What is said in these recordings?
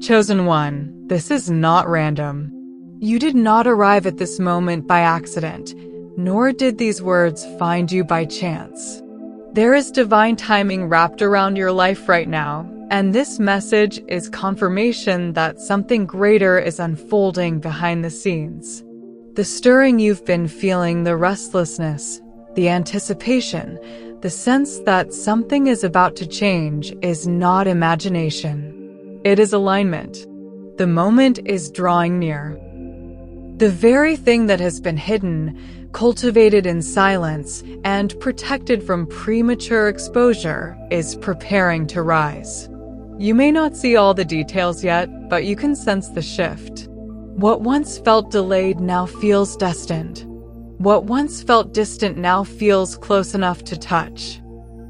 Chosen one, this is not random. You did not arrive at this moment by accident, nor did these words find you by chance. There is divine timing wrapped around your life right now, and this message is confirmation that something greater is unfolding behind the scenes. The stirring you've been feeling, the restlessness, the anticipation, the sense that something is about to change is not imagination. It is alignment. The moment is drawing near. The very thing that has been hidden, cultivated in silence, and protected from premature exposure is preparing to rise. You may not see all the details yet, but you can sense the shift. What once felt delayed now feels destined. What once felt distant now feels close enough to touch.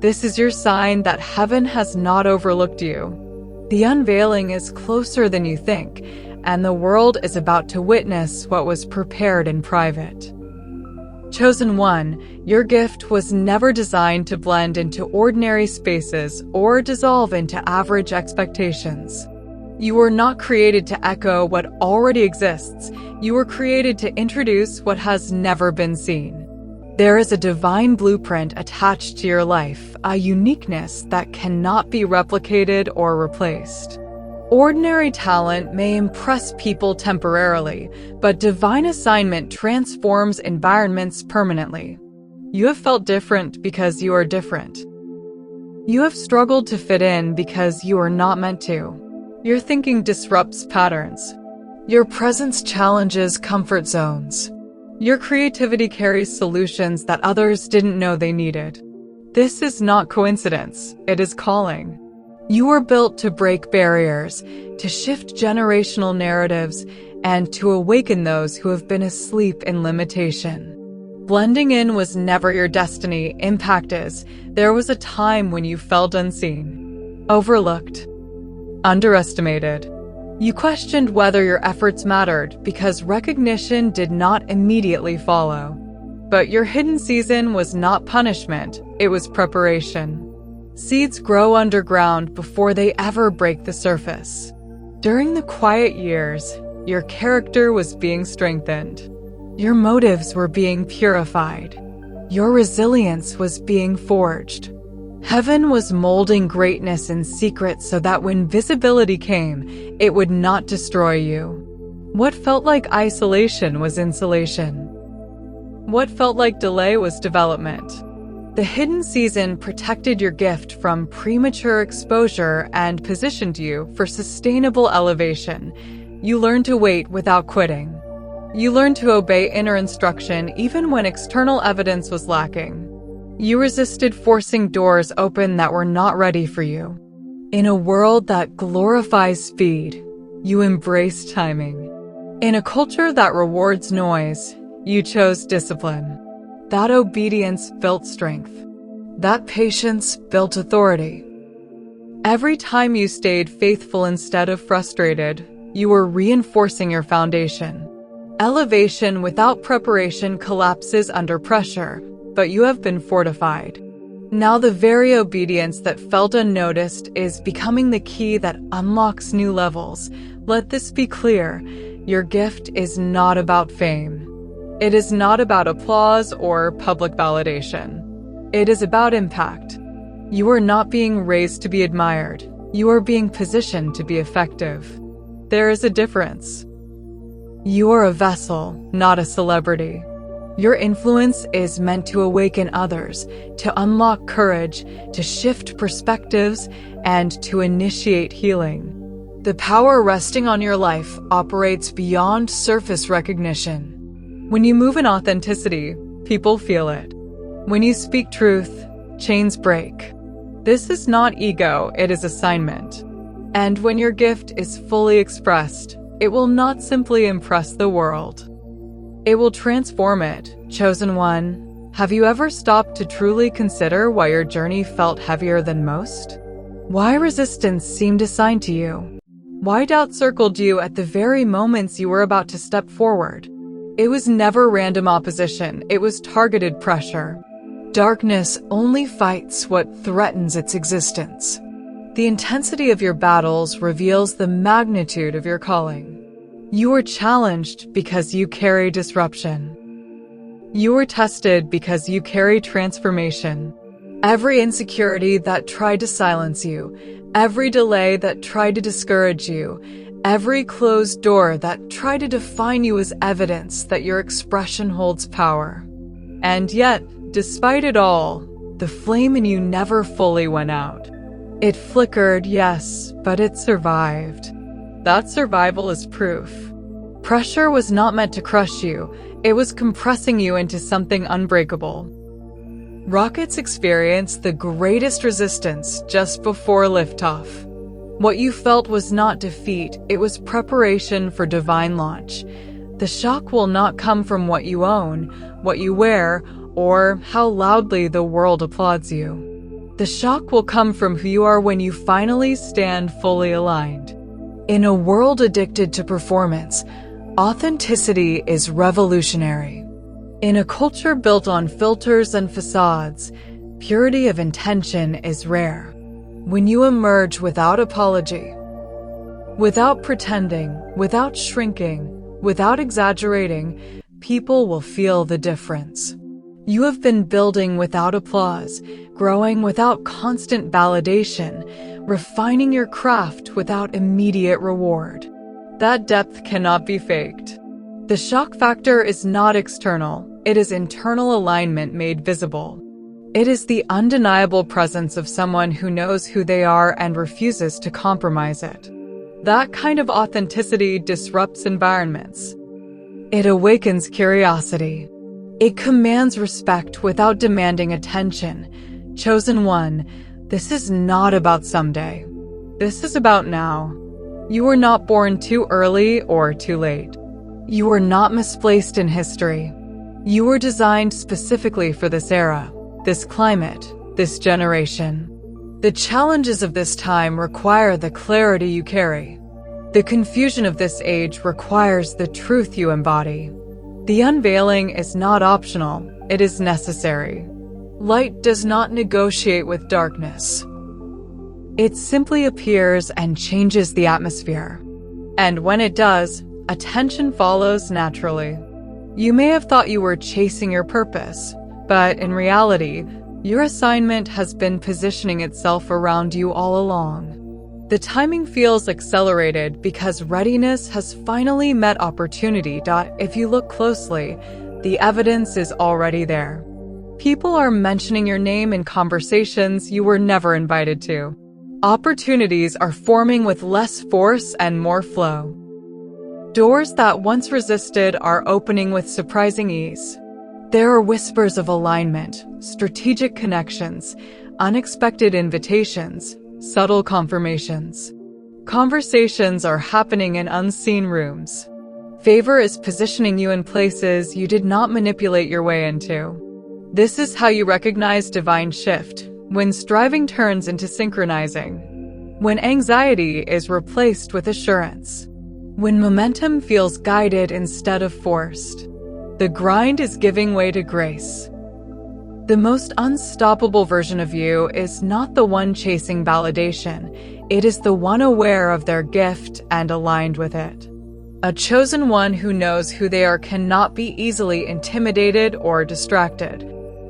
This is your sign that heaven has not overlooked you. The unveiling is closer than you think, and the world is about to witness what was prepared in private. Chosen one, your gift was never designed to blend into ordinary spaces or dissolve into average expectations. You were not created to echo what already exists. You were created to introduce what has never been seen. There is a divine blueprint attached to your life, a uniqueness that cannot be replicated or replaced. Ordinary talent may impress people temporarily, but divine assignment transforms environments permanently. You have felt different because you are different. You have struggled to fit in because you are not meant to. Your thinking disrupts patterns. Your presence challenges comfort zones. Your creativity carries solutions that others didn't know they needed. This is not coincidence, it is calling. You were built to break barriers, to shift generational narratives, and to awaken those who have been asleep in limitation. Blending in was never your destiny, impact is. There was a time when you felt unseen, overlooked, underestimated. You questioned whether your efforts mattered because recognition did not immediately follow. But your hidden season was not punishment, it was preparation. Seeds grow underground before they ever break the surface. During the quiet years, your character was being strengthened. Your motives were being purified. Your resilience was being forged. Heaven was molding greatness in secret so that when visibility came, it would not destroy you. What felt like isolation was insulation. What felt like delay was development. The hidden season protected your gift from premature exposure and positioned you for sustainable elevation. You learned to wait without quitting. You learned to obey inner instruction even when external evidence was lacking. You resisted forcing doors open that were not ready for you. In a world that glorifies speed, you embraced timing. In a culture that rewards noise, you chose discipline. That obedience built strength. That patience built authority. Every time you stayed faithful instead of frustrated, you were reinforcing your foundation. Elevation without preparation collapses under pressure, but you have been fortified. Now the very obedience that felt unnoticed is becoming the key that unlocks new levels. Let this be clear, your gift is not about fame. It is not about applause or public validation. It is about impact. You are not being raised to be admired. You are being positioned to be effective. There is a difference. You are a vessel, not a celebrity. Your influence is meant to awaken others, to unlock courage, to shift perspectives, and to initiate healing. The power resting on your life operates beyond surface recognition. When you move in authenticity, people feel it. When you speak truth, chains break. This is not ego, it is assignment. And when your gift is fully expressed, it will not simply impress the world. It will transform it. Chosen one, have you ever stopped to truly consider why your journey felt heavier than most? Why resistance seemed assigned to you? Why doubt circled you at the very moments you were about to step forward? It was never random opposition, it was targeted pressure. Darkness only fights what threatens its existence. The intensity of your battles reveals the magnitude of your calling. You were challenged because you carry disruption. You were tested because you carry transformation. Every insecurity that tried to silence you, every delay that tried to discourage you, every closed door that tried to define you is evidence that your expression holds power. And yet, despite it all, the flame in you never fully went out. It flickered, yes, but it survived. That survival is proof. Pressure was not meant to crush you, it was compressing you into something unbreakable. Rockets experience the greatest resistance just before liftoff. What you felt was not defeat, it was preparation for divine launch. The shock will not come from what you own, what you wear, or how loudly the world applauds you. The shock will come from who you are when you finally stand fully aligned. In a world addicted to performance, authenticity is revolutionary. In a culture built on filters and facades, purity of intention is rare. When you emerge without apology, without pretending, without shrinking, without exaggerating, people will feel the difference. You have been building without applause, growing without constant validation, refining your craft without immediate reward. That depth cannot be faked. The shock factor is not external, it is internal alignment made visible. It is the undeniable presence of someone who knows who they are and refuses to compromise it. That kind of authenticity disrupts environments. It awakens curiosity. It commands respect without demanding attention. Chosen one, this is not about someday. This is about now. You were not born too early or too late. You were not misplaced in history. You were designed specifically for this era, this climate, this generation. The challenges of this time require the clarity you carry. The confusion of this age requires the truth you embody. The unveiling is not optional, it is necessary. Light does not negotiate with darkness. It simply appears and changes the atmosphere. And when it does, attention follows naturally. You may have thought you were chasing your purpose, but in reality, your assignment has been positioning itself around you all along. The timing feels accelerated because readiness has finally met opportunity. If you look closely, the evidence is already there. People are mentioning your name in conversations you were never invited to. Opportunities are forming with less force and more flow. Doors that once resisted are opening with surprising ease. There are whispers of alignment, strategic connections, unexpected invitations, subtle confirmations. Conversations are happening in unseen rooms. Favor is positioning you in places you did not manipulate your way into. This is how you recognize divine shift, when striving turns into synchronizing, when anxiety is replaced with assurance, when momentum feels guided instead of forced. The grind is giving way to grace. The most unstoppable version of you is not the one chasing validation, it is the one aware of their gift and aligned with it. A chosen one who knows who they are cannot be easily intimidated or distracted.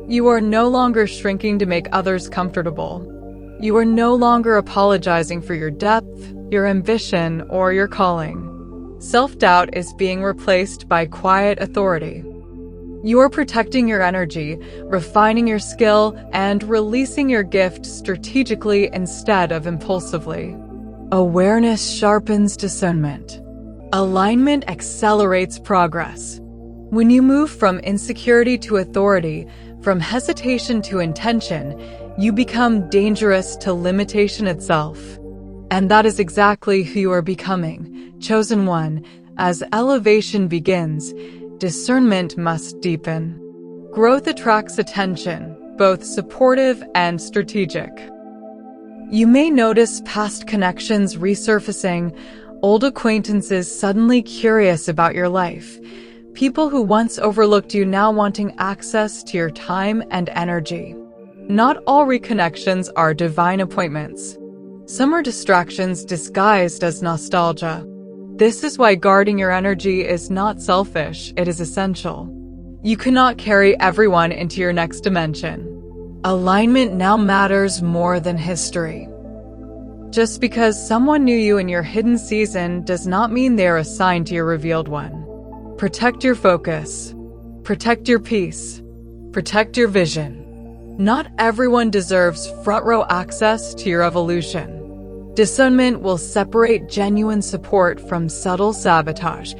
You are no longer shrinking to make others comfortable. You are no longer apologizing for your depth, your ambition, or your calling. Self-doubt is being replaced by quiet authority. You are protecting your energy, refining your skill, and releasing your gift strategically instead of impulsively. Awareness sharpens discernment. Alignment accelerates progress. When you move from insecurity to authority, from hesitation to intention, you become dangerous to limitation itself. And that is exactly who you are becoming, chosen one. As elevation begins, discernment must deepen. Growth attracts attention, both supportive and strategic. You may notice past connections resurfacing, old acquaintances suddenly curious about your life, people who once overlooked you now wanting access to your time and energy. Not all reconnections are divine appointments. Some are distractions disguised as nostalgia. This is why guarding your energy is not selfish, it is essential. You cannot carry everyone into your next dimension. Alignment now matters more than history. Just because someone knew you in your hidden season does not mean they are assigned to your revealed one. Protect your focus. Protect your peace. Protect your vision. Not everyone deserves front-row access to your evolution. Discernment will separate genuine support from subtle sabotage.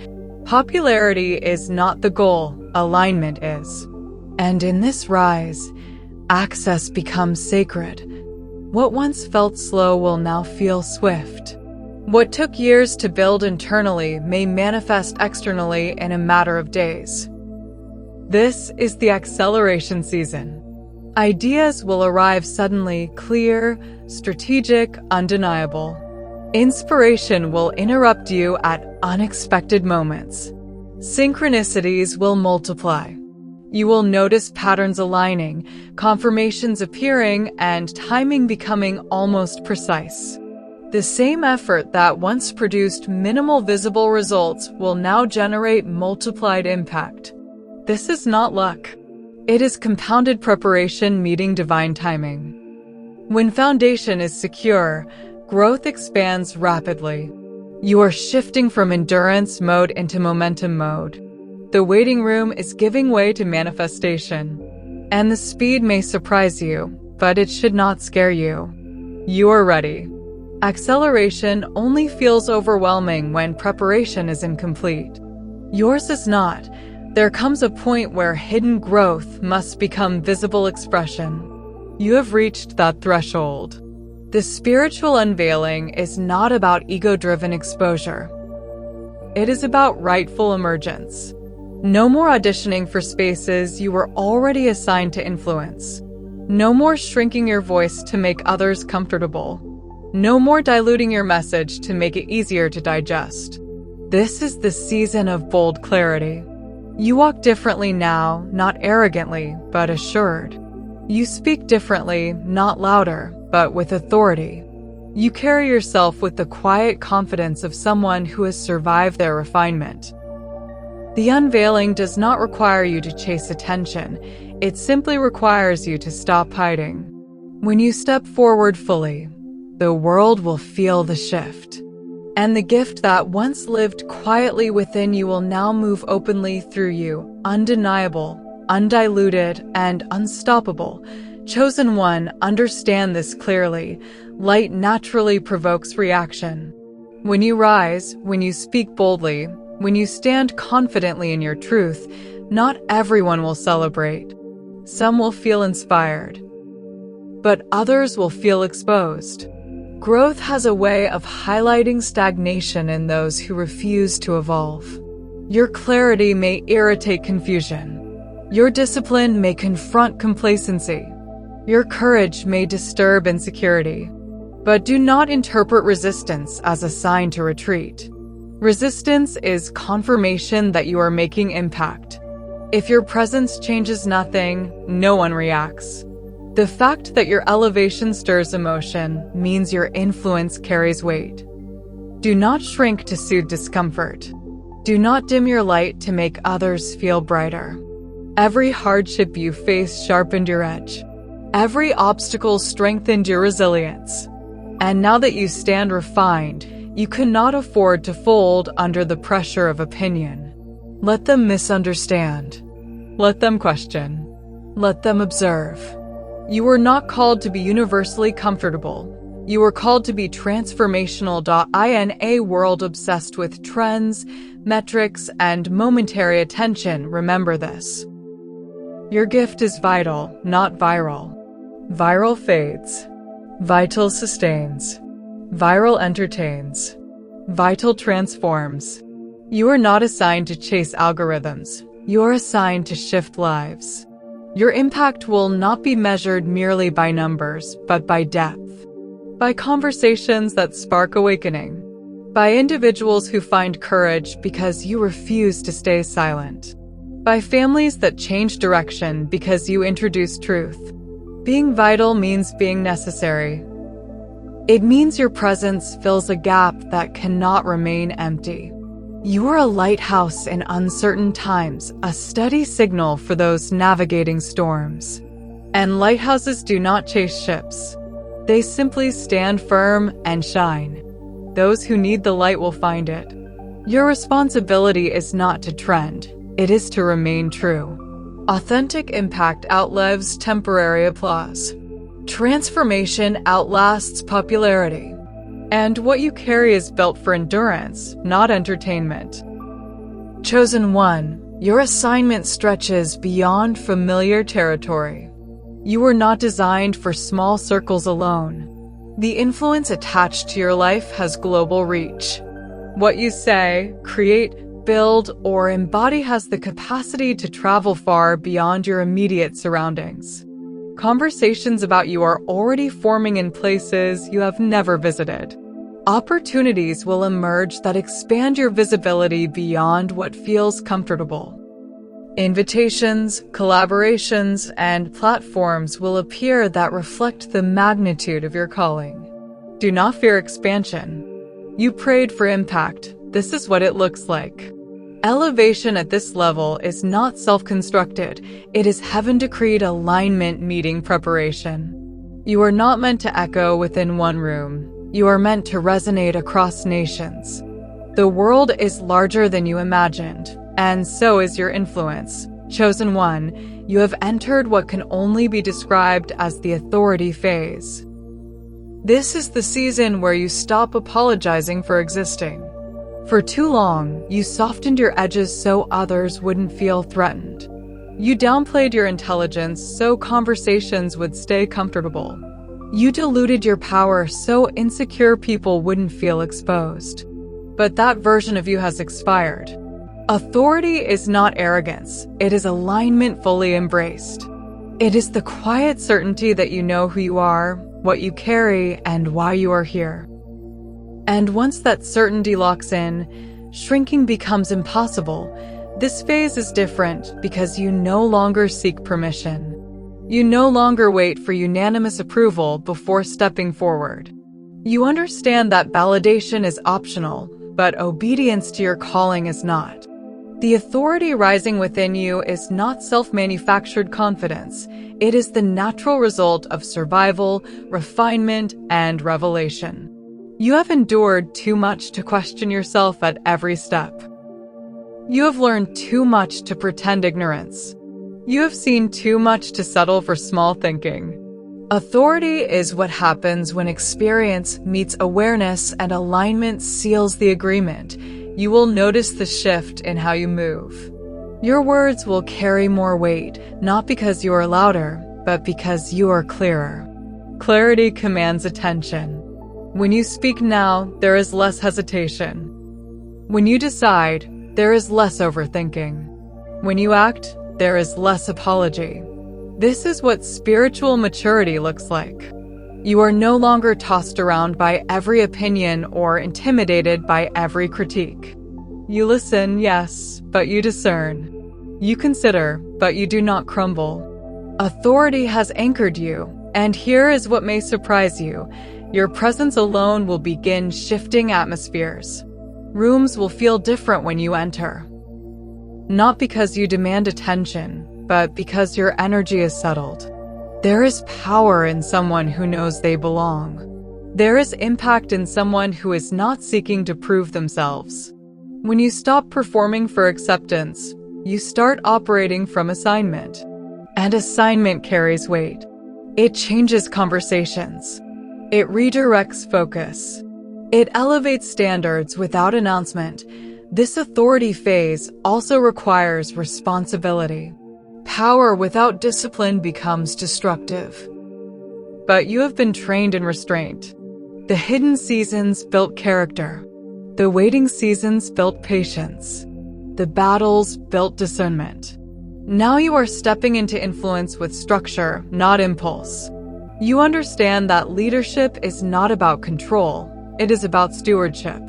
Popularity is not the goal, alignment is. And in this rise, access becomes sacred. What once felt slow will now feel swift. What took years to build internally may manifest externally in a matter of days. This is the acceleration season. Ideas will arrive suddenly, clear, strategic, undeniable. Inspiration will interrupt you at unexpected moments. Synchronicities will multiply. You will notice patterns aligning, confirmations appearing, and timing becoming almost precise. The same effort that once produced minimal visible results will now generate multiplied impact. This is not luck. It is compounded preparation meeting divine timing. When foundation is secure, growth expands rapidly. You are shifting from endurance mode into momentum mode. The waiting room is giving way to manifestation. And the speed may surprise you, but it should not scare you. You are ready. Acceleration only feels overwhelming when preparation is incomplete. Yours is not. There comes a point where hidden growth must become visible expression. You have reached that threshold. The spiritual unveiling is not about ego-driven exposure. It is about rightful emergence. No more auditioning for spaces you were already assigned to influence. No more shrinking your voice to make others comfortable. No more diluting your message to make it easier to digest. This is the season of bold clarity. You walk differently now, not arrogantly, but assured. You speak differently, not louder, but with authority. You carry yourself with the quiet confidence of someone who has survived their refinement. The unveiling does not require you to chase attention. It simply requires you to stop hiding. When you step forward fully, the world will feel the shift. And the gift that once lived quietly within you will now move openly through you, undeniable, undiluted, and unstoppable. Chosen one, understand this clearly. Light naturally provokes reaction. When you rise, when you speak boldly, when you stand confidently in your truth, not everyone will celebrate. Some will feel inspired, but others will feel exposed. Growth has a way of highlighting stagnation in those who refuse to evolve. Your clarity may irritate confusion. Your discipline may confront complacency. Your courage may disturb insecurity. But do not interpret resistance as a sign to retreat. Resistance is confirmation that you are making impact. If your presence changes nothing, no one reacts. The fact that your elevation stirs emotion means your influence carries weight. Do not shrink to soothe discomfort. Do not dim your light to make others feel brighter. Every hardship you face sharpened your edge. Every obstacle strengthened your resilience. And now that you stand refined, you cannot afford to fold under the pressure of opinion. Let them misunderstand. Let them question. Let them observe. You were not called to be universally comfortable. You were called to be transformational. In a world obsessed with trends, metrics, and momentary attention, remember this. Your gift is vital, not viral. Viral fades. Vital sustains. Viral entertains. Vital transforms. You are not assigned to chase algorithms. You are assigned to shift lives. Your impact will not be measured merely by numbers, but by depth. By conversations that spark awakening. By individuals who find courage because you refuse to stay silent. By families that change direction because you introduce truth. Being vital means being necessary. It means your presence fills a gap that cannot remain empty. You are a lighthouse in uncertain times, a steady signal for those navigating storms. And lighthouses do not chase ships. They simply stand firm and shine. Those who need the light will find it. Your responsibility is not to trend, it is to remain true. Authentic impact outlives temporary applause. Transformation outlasts popularity. And what you carry is built for endurance, not entertainment. Chosen one, your assignment stretches beyond familiar territory. You were not designed for small circles alone. The influence attached to your life has global reach. What you say, create, build, or embody has the capacity to travel far beyond your immediate surroundings. Conversations about you are already forming in places you have never visited. Opportunities will emerge that expand your visibility beyond what feels comfortable. Invitations, collaborations, and platforms will appear that reflect the magnitude of your calling. Do not fear expansion. You prayed for impact. This is what it looks like. Elevation at this level is not self-constructed. It is heaven-decreed alignment meeting preparation. You are not meant to echo within one room. You are meant to resonate across nations. The world is larger than you imagined, and so is your influence. Chosen one, you have entered what can only be described as the authority phase. This is the season where you stop apologizing for existing. For too long, you softened your edges so others wouldn't feel threatened. You downplayed your intelligence so conversations would stay comfortable. You diluted your power so insecure people wouldn't feel exposed. But that version of you has expired. Authority is not arrogance. It is alignment fully embraced. It is the quiet certainty that you know who you are, what you carry, and why you are here. And once that certainty locks in, shrinking becomes impossible. This phase is different because you no longer seek permission. You no longer wait for unanimous approval before stepping forward. You understand that validation is optional, but obedience to your calling is not. The authority rising within you is not self-manufactured confidence. It is the natural result of survival, refinement, and revelation. You have endured too much to question yourself at every step. You have learned too much to pretend ignorance. You have seen too much to settle for small thinking. Authority is what happens when experience meets awareness and alignment seals the agreement. You will notice the shift in how you move. Your words will carry more weight, not because you are louder, but because you are clearer. Clarity commands attention. When you speak now, there is less hesitation. When you decide, there is less overthinking. When you act, there is less apology. This is what spiritual maturity looks like. You are no longer tossed around by every opinion or intimidated by every critique. You listen, yes, but you discern. You consider, but you do not crumble. Authority has anchored you, and here is what may surprise you. Your presence alone will begin shifting atmospheres. Rooms will feel different when you enter. Not because you demand attention, but because your energy is settled. There is power in someone who knows they belong. There is impact in someone who is not seeking to prove themselves. When you stop performing for acceptance, you start operating from assignment. And assignment carries weight. It changes conversations. It redirects focus. It elevates standards without announcement. This authority phase also requires responsibility. Power without discipline becomes destructive. But you have been trained in restraint. The hidden seasons built character. The waiting seasons built patience. The battles built discernment. Now you are stepping into influence with structure, not impulse. You understand that leadership is not about control. It is about stewardship.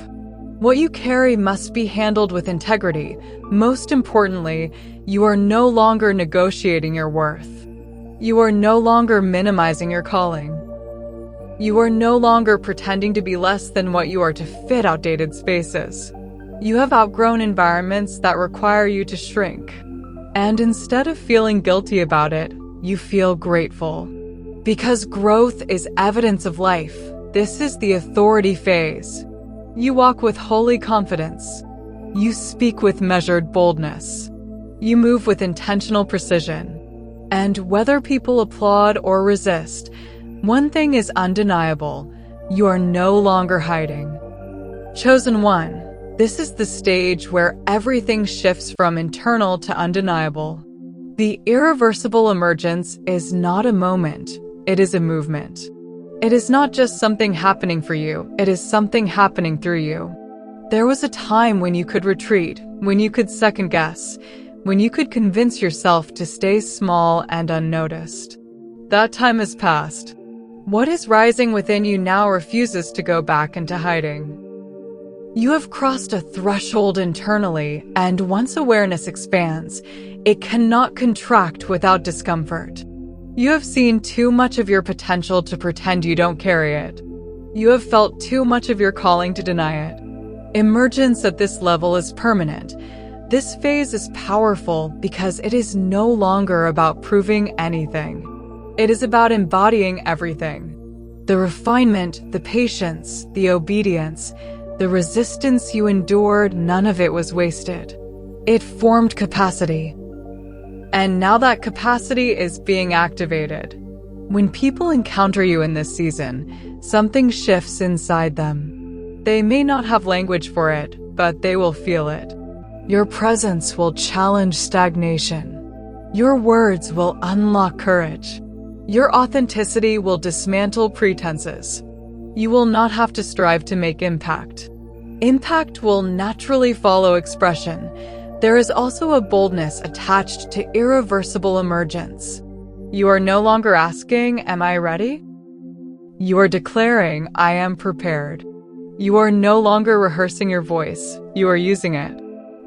What you carry must be handled with integrity. Most importantly, you are no longer negotiating your worth. You are no longer minimizing your calling. You are no longer pretending to be less than what you are to fit outdated spaces. You have outgrown environments that require you to shrink. And instead of feeling guilty about it, you feel grateful. Because growth is evidence of life, this is the authority phase. You walk with holy confidence. You speak with measured boldness. You move with intentional precision. And whether people applaud or resist, one thing is undeniable: you are no longer hiding. Chosen one, this is the stage where everything shifts from internal to undeniable. The irreversible emergence is not a moment, it is a movement. It is not just something happening for you, it is something happening through you. There was a time when you could retreat, when you could second guess, when you could convince yourself to stay small and unnoticed. That time has passed. What is rising within you now refuses to go back into hiding. You have crossed a threshold internally, and once awareness expands, it cannot contract without discomfort. You have seen too much of your potential to pretend you don't carry it. You have felt too much of your calling to deny it. Emergence at this level is permanent. This phase is powerful because it is no longer about proving anything. It is about embodying everything. The refinement, the patience, the obedience, the resistance you endured, none of it was wasted. It formed capacity. And now that capacity is being activated. When people encounter you in this season, something shifts inside them. They may not have language for it, but they will feel it. Your presence will challenge stagnation. Your words will unlock courage. Your authenticity will dismantle pretenses. You will not have to strive to make impact. Impact will naturally follow expression. There is also a boldness attached to irreversible emergence. You are no longer asking, "Am I ready?" You are declaring, "I am prepared." You are no longer rehearsing your voice, you are using it.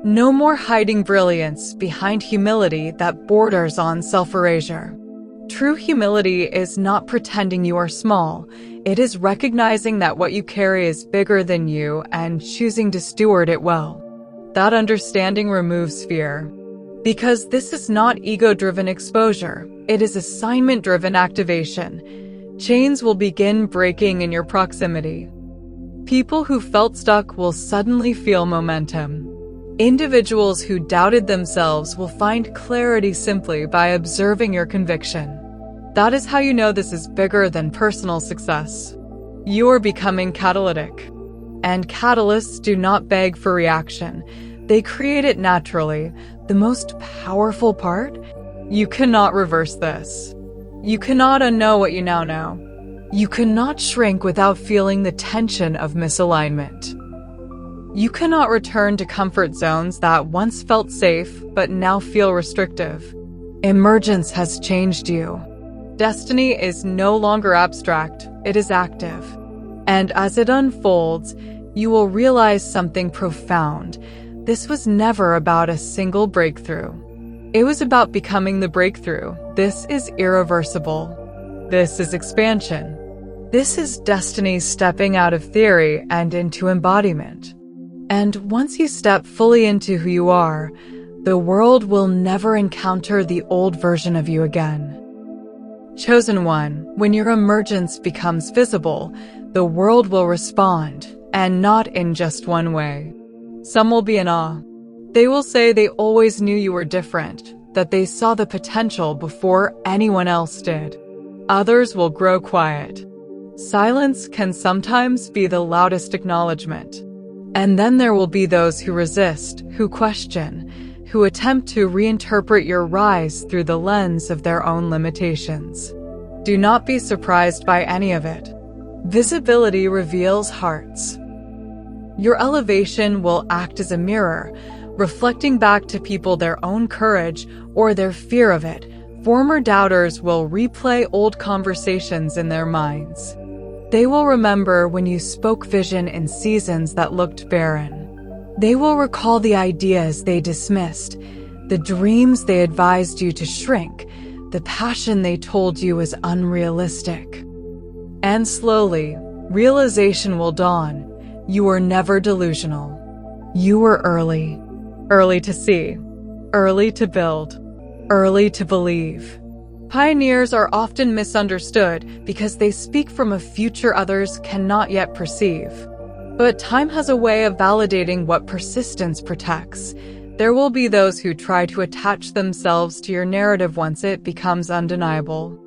No more hiding brilliance behind humility that borders on self-erasure. True humility is not pretending you are small. It is recognizing that what you carry is bigger than you and choosing to steward it well. That understanding removes fear. Because this is not ego-driven exposure, it is assignment-driven activation. Chains will begin breaking in your proximity. People who felt stuck will suddenly feel momentum. Individuals who doubted themselves will find clarity simply by observing your conviction. That is how you know this is bigger than personal success. You are becoming catalytic. And catalysts do not beg for reaction. They create it naturally. The most powerful part? You cannot reverse this. You cannot unknow what you now know. You cannot shrink without feeling the tension of misalignment. You cannot return to comfort zones that once felt safe but now feel restrictive. Emergence has changed you. Destiny is no longer abstract, it is active. And as it unfolds, you will realize something profound. This was never about a single breakthrough. It was about becoming the breakthrough. This is irreversible. This is expansion. This is destiny stepping out of theory and into embodiment. And once you step fully into who you are, the world will never encounter the old version of you again. Chosen one, when your emergence becomes visible, the world will respond, and not in just one way. Some will be in awe. They will say they always knew you were different, that they saw the potential before anyone else did. Others will grow quiet. Silence can sometimes be the loudest acknowledgement. And then there will be those who resist, who question, who attempt to reinterpret your rise through the lens of their own limitations. Do not be surprised by any of it. Visibility reveals hearts. Your elevation will act as a mirror, reflecting back to people their own courage or their fear of it. Former doubters will replay old conversations in their minds. They will remember when you spoke vision in seasons that looked barren. They will recall the ideas they dismissed, the dreams they advised you to shrink, the passion they told you was unrealistic. And slowly, realization will dawn. You were never delusional. You were early. Early to see. Early to build. Early to believe. Pioneers are often misunderstood because they speak from a future others cannot yet perceive. But time has a way of validating what persistence protects. There will be those who try to attach themselves to your narrative once it becomes undeniable.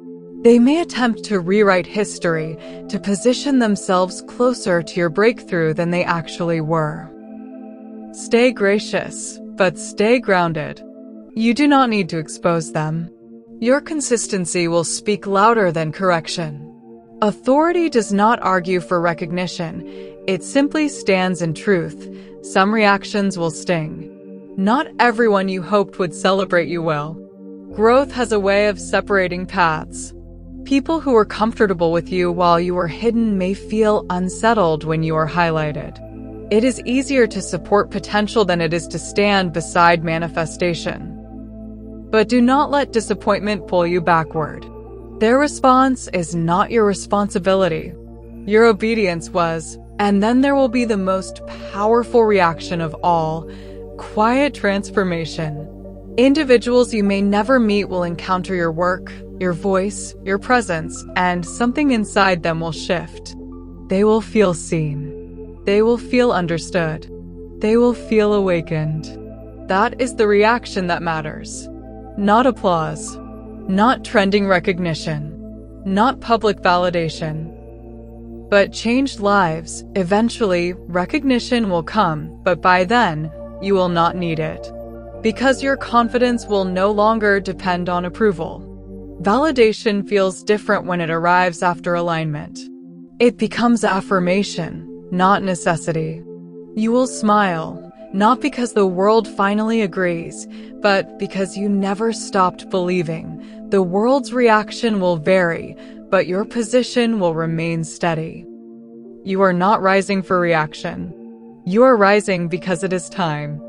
They may attempt to rewrite history, to position themselves closer to your breakthrough than they actually were. Stay gracious, but stay grounded. You do not need to expose them. Your consistency will speak louder than correction. Authority does not argue for recognition. It simply stands in truth. Some reactions will sting. Not everyone you hoped would celebrate you will. Growth has a way of separating paths. People who were comfortable with you while you were hidden may feel unsettled when you are highlighted. It is easier to support potential than it is to stand beside manifestation. But do not let disappointment pull you backward. Their response is not your responsibility. Your obedience was, and then there will be the most powerful reaction of all, quiet transformation. Individuals you may never meet will encounter your work, your voice, your presence, and something inside them will shift. They will feel seen. They will feel understood. They will feel awakened. That is the reaction that matters. Not applause. Not trending recognition. Not public validation. But changed lives. Eventually, recognition will come, but by then, you will not need it. Because your confidence will no longer depend on approval. Validation feels different when it arrives after alignment. It becomes affirmation, not necessity. You will smile, not because the world finally agrees, but because you never stopped believing. The world's reaction will vary, but your position will remain steady. You are not rising for reaction. You are rising because it is time.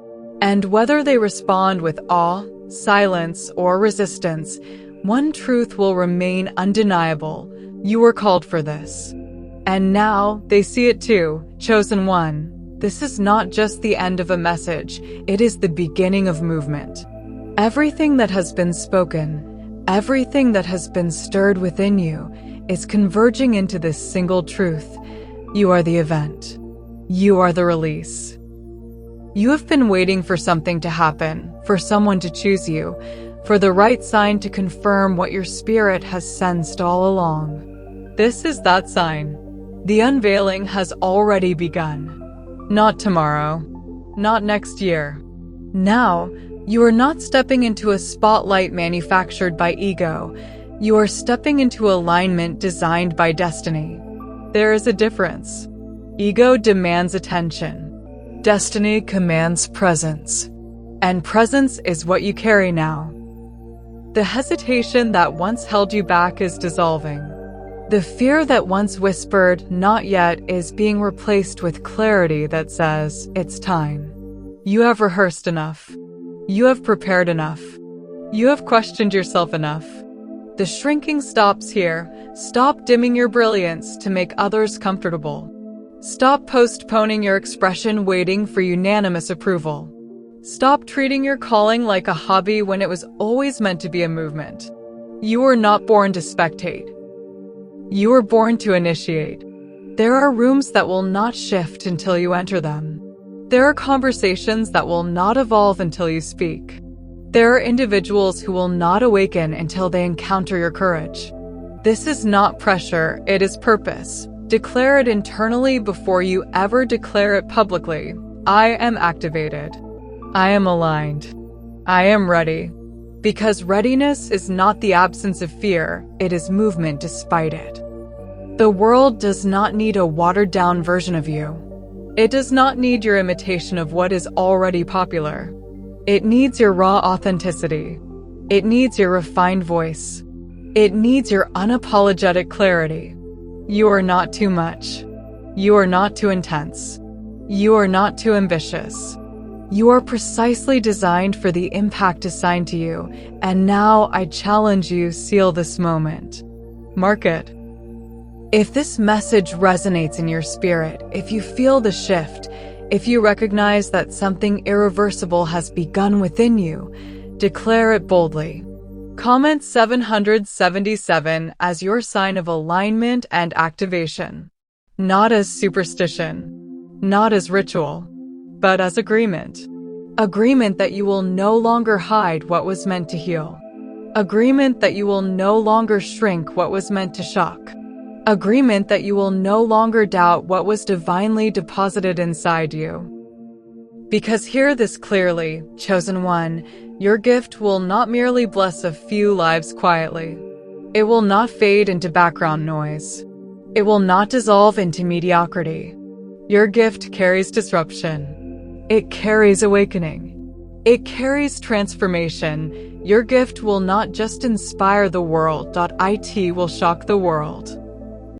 And whether they respond with awe, silence, or resistance, one truth will remain undeniable. You were called for this. And now, they see it too, chosen one. This is not just the end of a message, it is the beginning of movement. Everything that has been spoken, everything that has been stirred within you, is converging into this single truth. You are the event. You are the release. You have been waiting for something to happen, for someone to choose you, for the right sign to confirm what your spirit has sensed all along. This is that sign. The unveiling has already begun. Not tomorrow. Not next year. Now, you are not stepping into a spotlight manufactured by ego. You are stepping into alignment designed by destiny. There is a difference. Ego demands attention. Destiny commands presence. And presence is what you carry now. The hesitation that once held you back is dissolving. The fear that once whispered, "not yet," is being replaced with clarity that says, "it's time." You have rehearsed enough. You have prepared enough. You have questioned yourself enough. The shrinking stops here. Stop dimming your brilliance to make others comfortable. Stop postponing your expression waiting for unanimous approval. Stop treating your calling like a hobby when it was always meant to be a movement. You were not born to spectate. You were born to initiate. There are rooms that will not shift until you enter them. There are conversations that will not evolve until you speak. There are individuals who will not awaken until they encounter your courage. This is not pressure, it is purpose. Declare it internally before you ever declare it publicly. I am activated. I am aligned. I am ready. Because readiness is not the absence of fear, it is movement despite it. The world does not need a watered-down version of you. It does not need your imitation of what is already popular. It needs your raw authenticity. It needs your refined voice. It needs your unapologetic clarity. You are not too much. You are not too intense. You are not too ambitious. You are precisely designed for the impact assigned to you, and now I challenge you, seal this moment. Mark it. If this message resonates in your spirit, if you feel the shift, if you recognize that something irreversible has begun within you, declare it boldly. Comment 777 as your sign of alignment and activation. Not as superstition, not as ritual, but as agreement. Agreement that you will no longer hide what was meant to heal. Agreement that you will no longer shrink what was meant to shock. Agreement that you will no longer doubt what was divinely deposited inside you. Because hear this clearly, chosen one, your gift will not merely bless a few lives quietly. It will not fade into background noise. It will not dissolve into mediocrity. Your gift carries disruption. It carries awakening. It carries transformation. Your gift will not just inspire the world, it will shock the world.